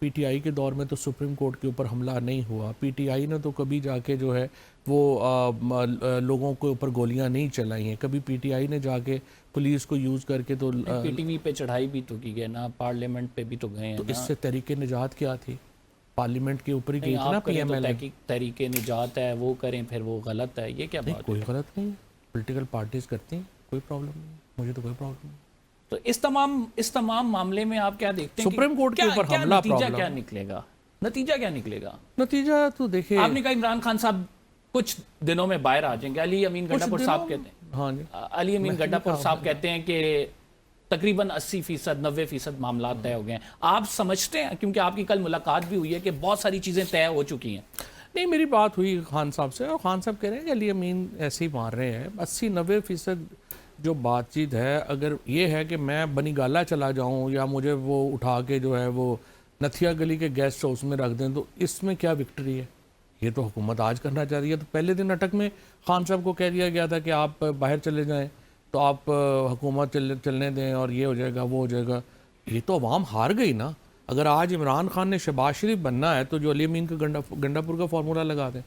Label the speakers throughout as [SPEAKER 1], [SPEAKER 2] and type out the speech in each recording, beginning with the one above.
[SPEAKER 1] P T I کے دور میں تو سپریم کورٹ کے اوپر حملہ نہیں ہوا. پی ٹی آئی نے تو کبھی جا کے جو ہے وہ لوگوں کے اوپر گولیاں نہیں چلائی ہیں. کبھی پی ٹی آئی نے جا کے پولیس کو یوز کر کے تو
[SPEAKER 2] پی ٹی وی پہ چڑھائی بھی تو کی گئے نا, پارلیمنٹ پہ بھی تو گئے ہیں.
[SPEAKER 1] اس سے تحریک نجات کیا تھی؟ پارلیمنٹ کے اوپر ہی گئی تھی نا پی ایم ایل اے.
[SPEAKER 2] تحریک نجات ہے وہ کریں پھر وہ غلط ہے, یہ کیا بات ہے؟
[SPEAKER 1] کوئی غلط نہیں ہے, پولیٹیکل پارٹیز کرتی ہیں, کوئی پرابلم نہیں ہے, مجھے تو کوئی پرابلم نہیں.
[SPEAKER 2] تو اس تمام معاملے میں آپ کیا دیکھتے ہیں
[SPEAKER 1] سپریم کورٹ کے اوپر حملہ
[SPEAKER 2] نتیجہ کیا نکلے گا؟ نتیجہ کیا نکلے گا؟
[SPEAKER 1] نتیجہ تو دیکھیں,
[SPEAKER 2] آپ نے کہا عمران خان صاحب کچھ دنوں میں باہر آ جائیں گے. علی امین گڈھا پور صاحب کہتے ہیں,
[SPEAKER 1] ہاں جی,
[SPEAKER 2] علی امین گڈھا پور صاحب کہتے ہیں کہ تقریباً 80% 90% معاملات طے ہو گئے ہیں. آپ سمجھتے ہیں, کیونکہ آپ کی کل ملاقات بھی ہوئی ہے, کہ بہت ساری چیزیں طے ہو چکی ہیں؟
[SPEAKER 1] نہیں, میری بات ہوئی خان صاحب سے, اور خان صاحب کہہ رہے ہیں کہ علی امین ایسے ہی مار رہے ہیں. 80-90% جو بات چیت ہے, اگر یہ ہے کہ میں بنی گالا چلا جاؤں یا مجھے وہ اٹھا کے جو ہے وہ نتھیا گلی کے گیسٹ ہاؤس میں رکھ دیں, تو اس میں کیا وکٹری ہے؟ یہ تو حکومت آج کرنا چاہ رہی ہے. تو پہلے دن اٹک میں خان صاحب کو کہہ دیا گیا تھا کہ آپ باہر چلے جائیں, تو آپ حکومت چلنے دیں اور یہ ہو جائے گا وہ ہو جائے گا. یہ تو عوام ہار گئی نا. اگر آج عمران خان نے شہباز شریف بننا ہے تو جو علی امین کا گنڈا پور کا فارمولہ لگا دیں.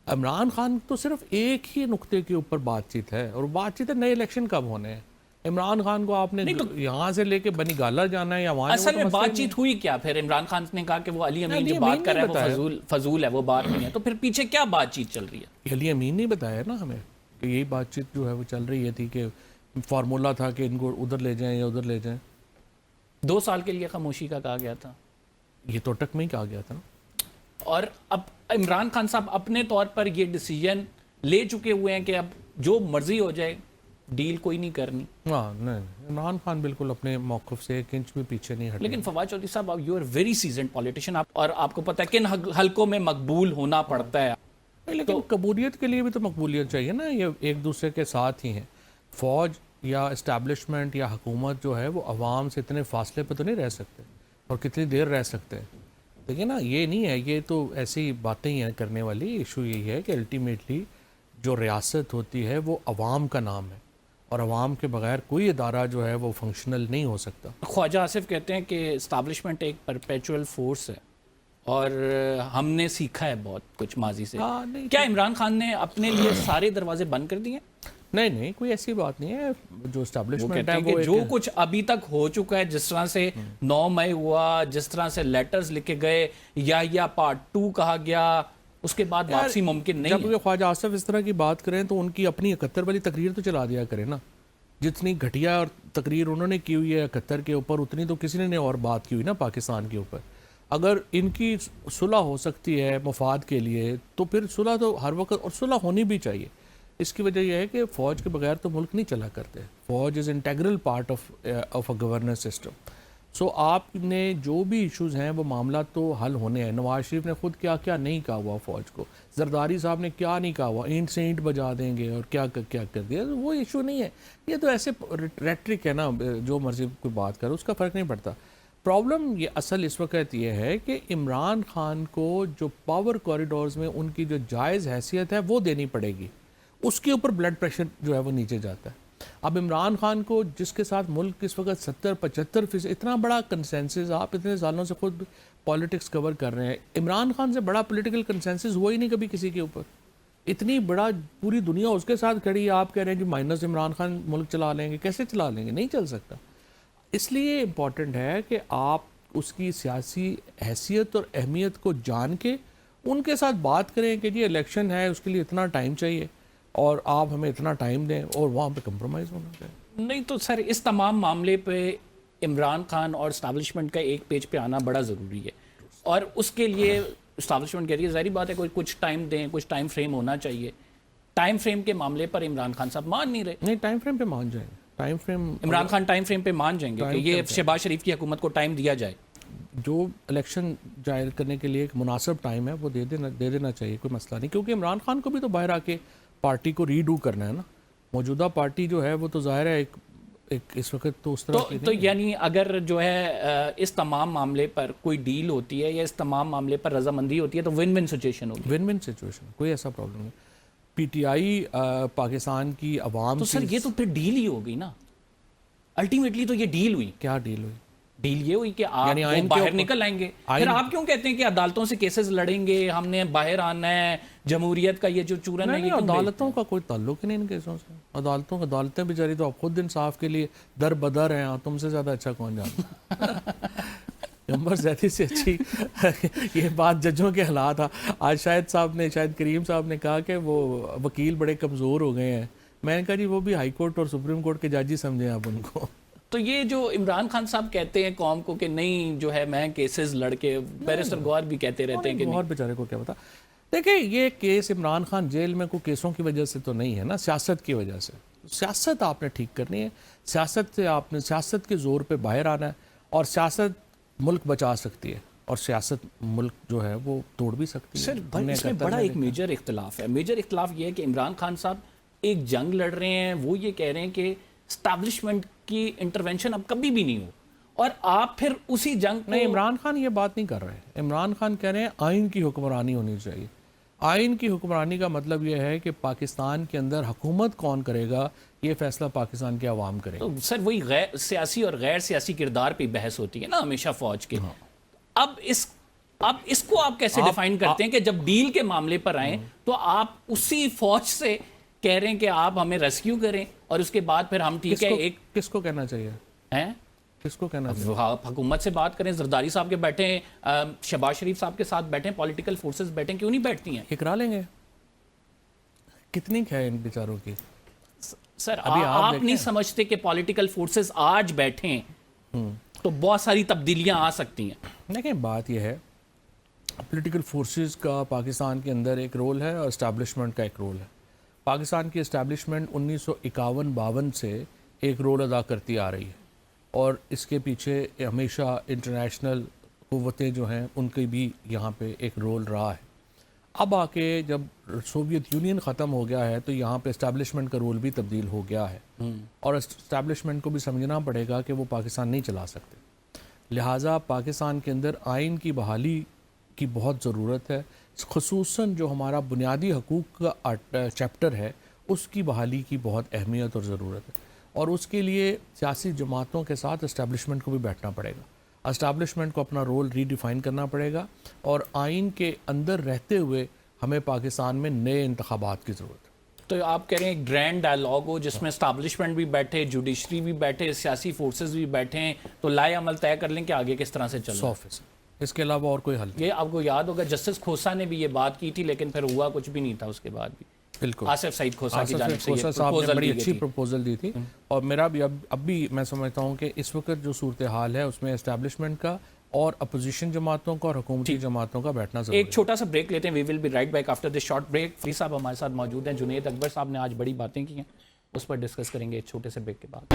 [SPEAKER 1] عمران خان تو صرف ایک ہی نقطے کے اوپر بات چیت ہے, اور بات چیت ہے نئے الیکشن کب ہونے ہیں. عمران خان کو آپ نے یہاں سے لے کے بنی گالا جانا ہے یا وہاں,
[SPEAKER 2] اصل میں بات چیت ہوئی کیا پھر؟ عمران خان نے کہا کہ وہ علی امین جو بات کر رہا ہے وہ فضول ہے, وہ بات نہیں ہے. تو پھر پیچھے کیا بات چیت چل رہی ہے؟
[SPEAKER 1] علی امین نے بتایا نا ہمیں کہ یہی بات چیت جو ہے وہ چل رہی ہے تھی, کہ فارمولہ تھا کہ ان کو ادھر لے جائیں یا ادھر لے جائیں.
[SPEAKER 2] 2 سال کے لیے خاموشی کا کہا گیا تھا,
[SPEAKER 1] یہ تو اٹک میں ہی کہا گیا تھا نا.
[SPEAKER 2] اور اب عمران خان صاحب اپنے طور پر یہ ڈیسیجن لے چکے ہوئے ہیں کہ اب جو مرضی ہو جائے, ڈیل کوئی نہیں کرنی.
[SPEAKER 1] ہاں نہیں, عمران خان بالکل اپنے موقف سے 1 انچ بھی پیچھے نہیں ہٹے.
[SPEAKER 2] لیکن فواد چودھری صاحب, you are very seasoned politician, اور آپ کو پتہ ہے کن حلقوں میں مقبول ہونا پڑتا ہے.
[SPEAKER 1] لیکن قبولیت کے لیے بھی تو مقبولیت چاہیے نا, یہ ایک دوسرے کے ساتھ ہی ہیں. فوج یا اسٹیبلشمنٹ یا حکومت جو ہے وہ عوام سے اتنے فاصلے پہ تو نہیں رہ سکتے, اور کتنی دیر رہ سکتے ہیں. دیکھیں نا, یہ نہیں ہے, یہ تو ایسی باتیں ہی ہیں کرنے والی. ایشو یہی ہے کہ الٹیمیٹلی جو ریاست ہوتی ہے وہ عوام کا نام ہے, اور عوام کے بغیر کوئی ادارہ جو ہے وہ فنکشنل نہیں ہو سکتا.
[SPEAKER 2] خواجہ آصف کہتے ہیں کہ اسٹیبلشمنٹ ایک پرپیچول فورس ہے, اور ہم نے سیکھا ہے بہت کچھ ماضی سے. کیا عمران خان نے اپنے لیے سارے دروازے بند کر دیے؟
[SPEAKER 1] نہیں, کوئی ایسی بات نہیں ہے. جو اسٹیبلشمنٹ ہے
[SPEAKER 2] وہ جو کچھ ابھی تک ہو چکا ہے, جس طرح سے 9 مئی ہوا, جس طرح سے لیٹرز لکھے گئے, یا پارٹ 2 کہا گیا, اس کے بعد واپسی ممکن نہیں ہے.
[SPEAKER 1] جب خواجہ آصف اس طرح کی بات کریں تو ان کی اپنی 71 والی تقریر تو چلا دیا کرے نا. جتنی گھٹیا اور تقریر انہوں نے کی ہوئی ہے 71 کے اوپر, اتنی تو کسی نے اور بات کی ہوئی نا پاکستان کے اوپر. اگر ان کی صلح ہو سکتی ہے مفاد کے لیے, تو پھر صلح تو ہر وقت, اور صلح ہونی بھی چاہیے. اس کی وجہ یہ ہے کہ فوج کے بغیر تو ملک نہیں چلا کرتے. فوج is integral part of a governance system. So آپ نے جو بھی ایشوز ہیں وہ معاملات تو حل ہونے ہیں. نواز شریف نے خود کیا کیا نہیں کہا ہوا فوج کو, زرداری صاحب نے کیا نہیں کہا ہوا, اینٹ سے اینٹ بجا دیں گے اور کیا کر دیا. وہ ایشو نہیں ہے, یہ تو ایسے ریٹرک ہے نا, جو مرضی کوئی بات کرے اس کا فرق نہیں پڑتا. پرابلم یہ اصل اس وقت یہ ہے کہ عمران خان کو جو پاور کوریڈورز میں ان کی جو جائز حیثیت ہے وہ دینی پڑے گی. اس کے اوپر بلڈ پریشر جو ہے وہ نیچے جاتا ہے. اب عمران خان کو, جس کے ساتھ ملک اس وقت 70-75% اتنا بڑا کنسنسس, آپ اتنے سالوں سے خود پالیٹکس کور کر رہے ہیں, عمران خان سے بڑا پولیٹیکل کنسنسس ہوا ہی نہیں کبھی کسی کے اوپر. اتنی بڑا پوری دنیا اس کے ساتھ کھڑی ہے, آپ کہہ رہے ہیں کہ مائنس عمران خان ملک چلا لیں گے. کیسے چلا لیں گے؟ نہیں چل سکتا. اس لیے امپورٹنٹ ہے کہ آپ اس کی سیاسی حیثیت اور اہمیت کو جان کے ان کے ساتھ بات کریں کہ جی الیکشن ہے, اس کے لیے اتنا ٹائم چاہیے اور آپ ہمیں اتنا ٹائم دیں, اور وہاں پہ کمپرومائز ہونا چاہیے.
[SPEAKER 2] نہیں تو سر, اس تمام معاملے پہ عمران خان اور اسٹیبلشمنٹ کا ایک پیج پہ آنا بڑا ضروری ہے, اور اس کے لیے اسٹیبلشمنٹ کہہ رہی ہے ظاہری بات ہے کچھ ٹائم دیں, کچھ ٹائم فریم ہونا چاہیے. ٹائم فریم کے معاملے پر عمران خان صاحب مان نہیں رہے.
[SPEAKER 1] نہیں, ٹائم فریم پہ مان جائیں گے. Time frame
[SPEAKER 2] Imran Khan time frame پہ مان جائیں گے کہ یہ شہباز شریف کی حکومت کو ٹائم دیا جائے.
[SPEAKER 1] جو الیکشن جائر کرنے کے لیے ایک مناسب ٹائم ہے وہ دے دینا چاہیے, کوئی مسئلہ نہیں. کیونکہ عمران خان کو بھی تو باہر آ کے پارٹی کو ریڈو کرنا ہے نا. موجودہ پارٹی جو ہے وہ تو ظاہر ہے ایک اس وقت تو اس طرح
[SPEAKER 2] تو یعنی اگر جو ہے اس تمام معاملے پر کوئی ڈیل ہوتی ہے یا اس تمام معاملے پر رضامندی ہوتی ہے تو ون ون سچویشن ہوگی.
[SPEAKER 1] ون ون سچویشن, کوئی ایسا پرابلم نہیں. پی ٹی آئی پاکستان کی عوام
[SPEAKER 2] تو سر یہ تو پھر ڈیل ہی ہوگی نا, الٹیمیٹلی تو یہ ڈیل ہوئی.
[SPEAKER 1] کیا ڈیل ہوئی؟
[SPEAKER 2] ڈیل یہ ہوئی کہ آپ
[SPEAKER 1] یعنی
[SPEAKER 2] وہ
[SPEAKER 1] آئین کے
[SPEAKER 2] باہر
[SPEAKER 1] اوپر-
[SPEAKER 2] نکل آئیں گے. پھر
[SPEAKER 1] آئین-
[SPEAKER 2] آپ کیوں کہتے ہیں کہ عدالتوں سے کیسز لڑیں گے, ہم نے باہر آنا ہے, جمہوریت کا یہ جو چورن ہے یہ
[SPEAKER 1] نہیں
[SPEAKER 2] کیوں
[SPEAKER 1] عدالتوں کا کوئی تعلق ہی نہیں ان کیسوں سے. عدالتیں بیچاری تو اب خود انصاف کے لیے در بدر ہیں, تم سے زیادہ اچھا کون جانتا. پیغمبر زیدی سے اچھی یہ بات ججوں کے حالات تھا. آج شاید کریم صاحب نے کہا کہ وہ وکیل بڑے کمزور ہو گئے ہیں. میں نے کہا جی وہ بھی ہائی کورٹ اور سپریم کورٹ کے جج ہی سمجھیں آپ ان کو.
[SPEAKER 2] تو یہ جو عمران خان صاحب کہتے ہیں قوم کو کہ نہیں جو ہے میں کیسز لڑ کے, بیرسٹر گوہر بھی کہتے رہتے ہیں کہ
[SPEAKER 1] اور بیچارے کو کیا پتا. دیکھیں یہ کیس عمران خان جیل میں کوئی کیسوں کی وجہ سے تو نہیں ہے نا, سیاست کی وجہ سے. سیاست آپ نے ٹھیک کرنی ہے, سیاست سے آپ نے سیاست کے زور پہ باہر آنا ہے, اور سیاست ملک بچا سکتی ہے اور سیاست ملک جو ہے وہ توڑ بھی سکتی ہے.
[SPEAKER 2] سر اس میں بڑا ایک میجر اختلاف ہے. میجر اختلاف یہ ہے کہ عمران خان صاحب ایک جنگ لڑ رہے ہیں, وہ یہ کہہ رہے ہیں کہ اسٹیبلشمنٹ کی انٹرونشن اب کبھی بھی نہیں ہو, اور آپ پھر اسی جنگ
[SPEAKER 1] نہیں, عمران خان یہ بات نہیں کر رہے. عمران خان کہہ رہے ہیں آئین کی حکمرانی ہونی چاہیے. آئین کی حکمرانی کا مطلب یہ ہے کہ پاکستان کے اندر حکومت کون کرے گا یہ فیصلہ پاکستان کے عوام کرے گا.
[SPEAKER 2] تو سر وہی غیر سیاسی اور غیر سیاسی کردار پہ بحث ہوتی ہے نا ہمیشہ فوج کے. اب اس کو آپ کیسے ڈیفائن کرتے ہیں کہ جب ڈیل کے معاملے پر آئیں تو آپ اسی فوج سے کہہ رہے ہیں کہ آپ ہمیں ریسکیو کریں, اور اس کے بعد پھر ہم ٹھیک ہے ایک
[SPEAKER 1] کس کو کہنا چاہیے,
[SPEAKER 2] ہیں
[SPEAKER 1] کس کو کہنا چاہیے.
[SPEAKER 2] آپ حکومت سے بات کریں, زرداری صاحب کے بیٹھے ہیں, شہباز شریف صاحب کے ساتھ بیٹھے ہیں, پولیٹیکل فورسز بیٹھے ہیں, کیوں نہیں بیٹھتی ہیں؟
[SPEAKER 1] یہ کرا لیں گے. کتنی ہے ان بیچاروں کی.
[SPEAKER 2] سر آپ نہیں سمجھتے کہ پولیٹیکل فورسز آج بیٹھے ہیں تو بہت ساری تبدیلیاں آ سکتی ہیں؟
[SPEAKER 1] دیکھیں بات یہ ہے پولیٹیکل فورسز کا پاکستان کے اندر ایک رول ہے اور اسٹیبلشمنٹ کا ایک رول ہے. پاکستان کی اسٹیبلشمنٹ 1951-52 سے ایک رول ادا کرتی آ رہی ہے, اور اس کے پیچھے ہمیشہ انٹرنیشنل قوتیں جو ہیں ان کی بھی یہاں پہ ایک رول رہا ہے. اب آ کے جب سوویت یونین ختم ہو گیا ہے تو یہاں پہ اسٹیبلشمنٹ کا رول بھی تبدیل ہو گیا ہے, اور اسٹیبلشمنٹ کو بھی سمجھنا پڑے گا کہ وہ پاکستان نہیں چلا سکتے. لہٰذا پاکستان کے اندر آئین کی بحالی کی بہت ضرورت ہے, خصوصاً جو ہمارا بنیادی حقوق کا چیپٹر ہے اس کی بحالی کی بہت اہمیت اور ضرورت ہے, اور اس کے لیے سیاسی جماعتوں کے ساتھ اسٹیبلشمنٹ کو بھی بیٹھنا پڑے گا. اسٹیبلشمنٹ کو اپنا رول ری ڈیفائن کرنا پڑے گا, اور آئین کے اندر رہتے ہوئے ہمیں پاکستان میں نئے انتخابات کی ضرورت ہے.
[SPEAKER 2] تو آپ کہہ رہے ہیں ایک گرینڈ ڈائلاگ ہو جس میں اسٹیبلشمنٹ بھی بیٹھے, جوڈیشری بھی بیٹھے, سیاسی فورسز بھی بیٹھے ہیں, تو لائے عمل طے کر لیں کہ آگے کس طرح سے چلنا.
[SPEAKER 1] 100%. اس کے علاوہ اور کوئی حل نہیں.
[SPEAKER 2] یہ آپ کو یاد ہوگا جسٹس کھوسا نے بھی یہ بات کی تھی, لیکن پھر ہوا کچھ بھی نہیں تھا اس کے بعد بھی.
[SPEAKER 1] بالکل
[SPEAKER 2] آصف سعید کھوسا کی جانب سے
[SPEAKER 1] کھوسا صاحب نے بڑی اچھی پروپوزل دی تھی, اور میرا بھی اب بھی میں سمجھتا ہوں کہ اس وقت جو صورتحال ہے اس میں اسٹیبلشمنٹ کا اور اپوزیشن جماعتوں کا اور حکومتی جماعتوں کا بیٹھنا ضروری ہے.
[SPEAKER 2] ایک چھوٹا سا بریک لیتے ہیں, we will be right back after this short break. فری صاحب ہمارے ساتھ موجود ہیں, جنید اکبر صاحب نے آج بڑی باتیں کی ہیں, اس پر ڈسکس کریں گے ایک چھوٹے سے بریک کے بعد.